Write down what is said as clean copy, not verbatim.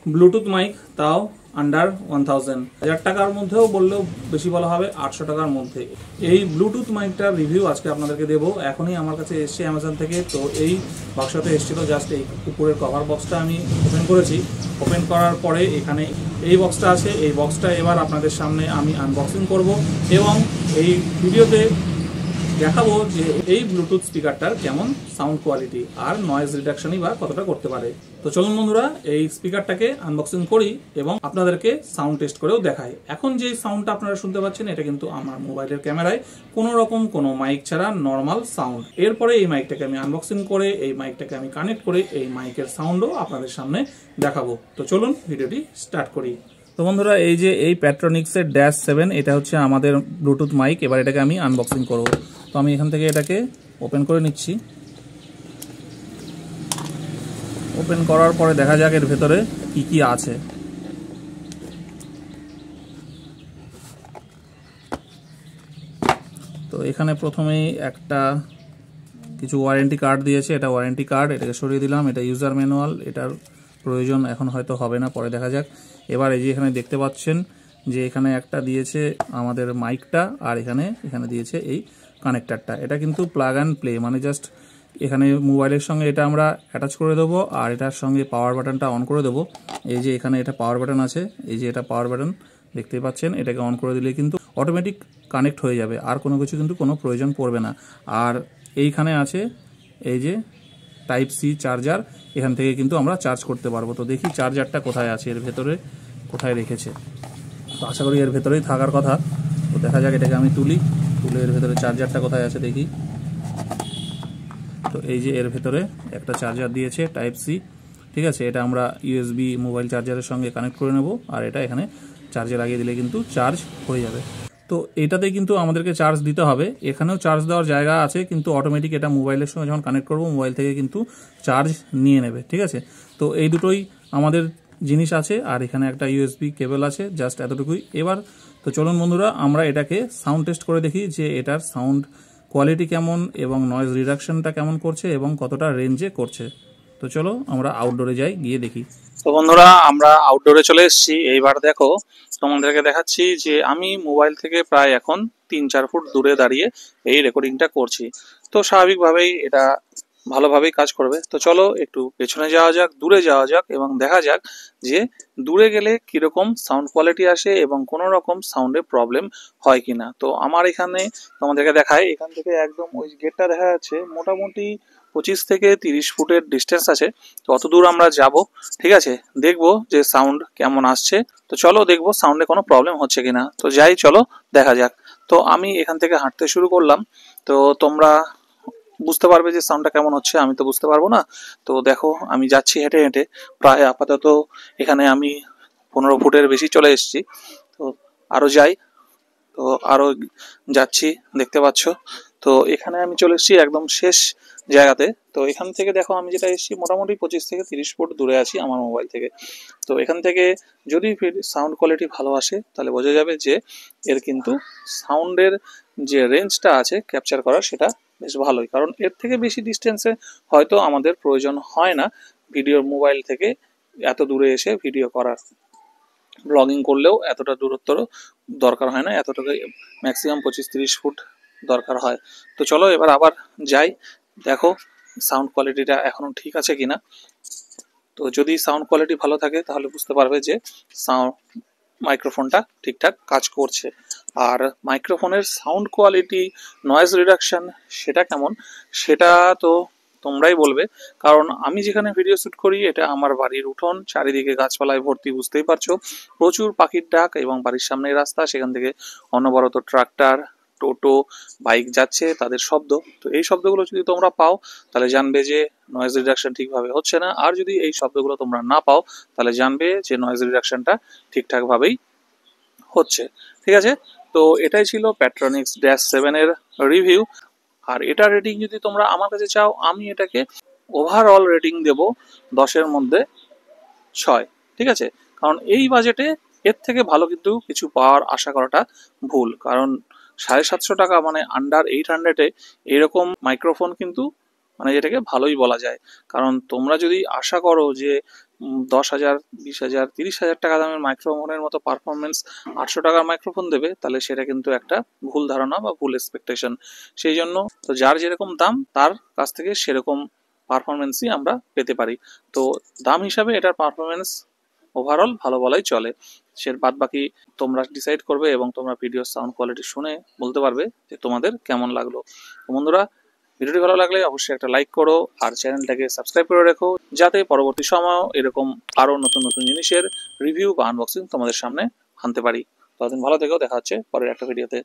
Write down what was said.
Bluetooth mic, তাও under 1000 টাকার মধ্যেও বললেও বেশি বলা হবে, 800 টাকার মধ্যে। এই ব্লুটুথ মাইকটার রিভিউ আজকে আপনাদেরকে দেবো। এখনই আমার কাছে এসছে অ্যামাজন থেকে। তো এই বাক্সতে এসেছিল, জাস্ট এই উপরের কভার বক্সটা আমি ওপেন করেছি। ওপেন করার পরে এখানে এই বক্সটা আছে। এই বক্সটা এবার আপনাদের সামনে আমি আনবক্সিং করব এবং এই ভিডিওতে দেখাবো যে এই ব্লুটুথ স্পিকারটার কেমন সাউন্ড কোয়ালিটি আর নয়েজ রিডাকশনই বা কতটা করতে পারে। তো চলুন বন্ধুরা, এই স্পিকারটাকে আনবক্সিং করি এবং আপনাদেরকে সাউন্ড টেস্ট করেও দেখাই। এখন যে সাউন্ডটা আপনারা শুনতে পাচ্ছেন এটা কিন্তু আমার মোবাইলের ক্যামেরায় কোনো রকম কোনো মাইক ছাড়া নর্মাল সাউন্ড। এরপরে এই মাইকটাকে আমি আনবক্সিং করে এই মাইকটাকে আমি কানেক্ট করে এই মাইকের সাউন্ডও আপনাদের সামনে দেখাবো। তো চলুন ভিডিওটি স্টার্ট করি। তো বন্ধুরা, এই যে এই প্যাট্রনিক্সের -7 এটা হচ্ছে আমাদের ব্লুটুথ মাইক। এবার এটাকে আমি আনবক্সিং করব। তো আমি এখান থেকে এটাকে ওপেন করে নিচ্ছি। ওপেন করার পরে দেখা যাক এর ভেতরে কি কি আছে। তো এখানে প্রথমেই একটা কিছু ওয়ারেন্টি কার্ড দিয়েছে। এটা ওয়ারেন্টি কার্ড, এটাকে সরিয়ে দিলাম। এটা ইউজার ম্যানুয়াল, এটার প্রয়োজন এখন হয়তো হবে না, পরে দেখা যাক। এবার এই যে এখানে দেখতে পাচ্ছেন যে এখানে একটা দিয়েছে আমাদের মাইকটা, আর এখানে দিয়েছে এই কানেক্টারটা। এটা কিন্তু প্লাগ অ্যান্ড প্লে, মানে জাস্ট এখানে মোবাইলের সঙ্গে এটা আমরা অ্যাটাচ করে দেবো আর এটার সঙ্গে পাওয়ার বাটনটা অন করে দেবো। এই যে এখানে এটা পাওয়ার বাটন আছে, এই যে এটা পাওয়ার বাটন দেখতে পাচ্ছেন। এটাকে অন করে দিলে কিন্তু অটোমেটিক কানেক্ট হয়ে যাবে, আর কোনো কিছু কিন্তু কোনো প্রয়োজন পড়বে না। আর এইখানে আছে এই যে টাইপ সি চার্জার, এখান থেকে কিন্তু আমরা চার্জ করতে পারবো। তো দেখি চার্জারটা কোথায় আছে, এর ভেতরে কোথায় রেখেছে। তো আশা করি এর ভেতরেই থাকার কথা। তো দেখা যাক, এটাকে আমি তুলে এর ভেতরে চার্জারটা কোথায় আছে দেখি। তো এই যে এর ভেতরে একটা চার্জার দিয়েছে টাইপ সি, ঠিক আছে। এটা আমরা ইউএসবি মোবাইল চার্জারের সঙ্গে কানেক্ট করে নেব, আর এটা এখানে চার্জে লাগিয়ে দিলে কিন্তু চার্জ হয়ে যাবে। তো এটাতে কিন্তু আমাদেরকে চার্জ দিতে হবে। এখানেও চার্জ দেওয়ার জায়গা আছে, কিন্তু অটোমেটিক এটা মোবাইলের সঙ্গে যখন কানেক্ট করব মোবাইল থেকে কিন্তু চার্জ নিয়ে নেবে, ঠিক আছে। তো এই দুটোই আমাদের জিনিস আছে, আর এখানে একটা ইউএসবি কেবল আছে, জাস্ট এতটুকুই। এবার তো চলুন বন্ধুরা, আমরা এটাকে সাউন্ড টেস্ট করে দেখি যে এটার সাউন্ড কোয়ালিটি কেমন এবং নয়েজ রিডাকশনটা কেমন করছে এবং কতটা রেঞ্জে করছে। তো চলো আমরা আউটডোরে যাই, গিয়ে দেখি। তো বন্ধুরা, আমরা আউটডোরে চলে এসেছি। এইবার দেখো, তোমাদেরকে দেখাচ্ছি যে আমি মোবাইল থেকে প্রায় এখন 3-4 ফুট দূরে দাঁড়িয়ে এই রেকর্ডিংটা করছি। তো স্বাভাবিকভাবেই এটা ভালোভাবেই কাজ করবে। তো চলো একটু পেছনে যাওয়া যাক, দূরে যাওয়া যাক এবং দেখা যাক যে দূরে গেলে কিরকম সাউন্ড কোয়ালিটি আসে এবং কোনো রকম সাউন্ডে প্রবলেম হয় কিনা। তো আমার এখানে তোমাদেরকে দেখায়, এখান থেকে একদম ওই গেটটা দেখা যাচ্ছে, মোটামুটি 25 থেকে 30 ফুটের ডিস্টেন্স আছে। তো অত দূর আমরা যাব, ঠিক আছে। দেখবো যে সাউন্ড কেমন আসছে। তো চলো দেখবো সাউন্ডে কোনো প্রবলেম হচ্ছে কিনা। তো যাই, চলো দেখা যাক। তো আমি এখান থেকে হাঁটতে শুরু করলাম। তো তোমরা বুঝতে পারবে যে সাউন্ডটা কেমন হচ্ছে, আমি তো বুঝতে পারবো না। তো দেখো, আমি যাচ্ছি হেঁটে হেঁটে, প্রায় আপাতত এখানে আমি 15 ফুটের বেশি চলে এসেছি। তো আরো যাই, তো আরো যাচ্ছি, দেখতে পাচ্ছ। তো এখানে আমি চলে এসেছি একদম শেষ জায়গাতে। তো এখান থেকে দেখো, আমি যেটা এসেছি মোটামুটি 25 থেকে 30 ফুট দূরে আছি আমার মোবাইল থেকে। তো এখান থেকে যদি সাউন্ড কোয়ালিটি ভালো আসে তাহলে বোঝা যাবে যে এর কিন্তু সাউন্ডের যে রেঞ্জটা আছে ক্যাপচার করার, সেটা বেশ ভালোই। কারণ এর থেকে বেশি ডিস্টেন্সে হয়তো আমাদের প্রয়োজন হয় না ভিডিও, মোবাইল থেকে এত দূরে এসে ভিডিও করার। ব্লগিং করলেও এতটা দূরত্ব দরকার হয় না, এতটুকু ম্যাক্সিমাম 25-30 ফুট দরকার হয়। তো চলো এবার আবার যাই, দেখো সাউন্ড কোয়ালিটিটা এখনো ঠিক আছে কিনা। তো যদি সাউন্ড কোয়ালিটি ভালো থাকে তাহলে বুঝতে পারবে যে সাউন্ড মাইক্রোফোনটা ঠিকঠাক কাজ করছে। আর মাইক্রোফোনের সাউন্ড কোয়ালিটি, নয়েজ রিডাকশন সেটা কেমন, সেটা তো তোমরাই বলবে। কারণ আমি যেখানে ভিডিও শ্যুট করি এটা আমার বাড়ির উঠোন, চারিদিকে গাছপালায় ভর্তি, বুঝতেই পারছো। প্রচুর পাখির ডাক এবং বাড়ির সামনেই রাস্তা, সেখান থেকে অনবরত ট্রাক্টর, টোটো, বাইক যাচ্ছে, তাদের শব্দ। তো এই শব্দগুলো যদি তোমরা পাও তাহলে জানবে যে নয়েজ রিডাকশন ঠিকভাবে হচ্ছে না। আর যদি এই শব্দগুলো তোমরা না পাও তাহলে জানবে যে নয়েজ রিডাকশনটা ঠিকঠাক ভাবেই হচ্ছে, ঠিক আছে। তো এটাই ছিল প্যাট্রনিক্স -7 এর রিভিউ। আর এটা রেটিং যদি তোমরা আমার কাছে চাও, আমি এটাকে ওভারঅল রেটিং দেব 10-এর মধ্যে 6, ঠিক আছে। কারণ এই বাজেটে এর থেকে ভালো কিন্তু কিছু পাওয়ার আশা করাটা ভুল। কারণ 750 টাকা মানে আন্ডার 800-এ এরকম মাইক্রোফোন কিন্তু মানে যেটাকে ভালোই বলা যায়। কারণ তোমরা যদি আশা করো যে 10,000, 20,000, 30,000 টাকা দামের মাইক্রোফোনের মতো পারফরমেন্স 800 টাকার মাইক্রোফোন দেবে, তাহলে সেটা কিন্তু একটা ভুল ধারণা বা ভুল এক্সপেকটেশন। সেই জন্য তো যার যেরকম দাম তার কাছ থেকে সেরকম পারফরমেন্সই আমরা পেতে পারি। তো দাম হিসাবে এটার পারফরমেন্স ওভারঅল ভালো বলাই চলে। সে বাদ বাকি তোমরা ডিসাইড করবে এবং তোমরা ভিডিও সাউন্ড কোয়ালিটি শুনে বলতে পারবে যে তোমাদের কেমন লাগলো। তো বন্ধুরা, ভিডিওটি ভালো লাগলে অবশ্যই একটা লাইক করো আর চ্যানেলটাকে সাবস্ক্রাইব করে রেখো, যাতে পরবর্তী সময়ও এরকম আরও নতুন নতুন জিনিসের রিভিউ বা আনবক্সিং তোমাদের সামনে আনতে পারি। ততদিন ভালো থেকো, দেখা হচ্ছে পরের একটা ভিডিওতে।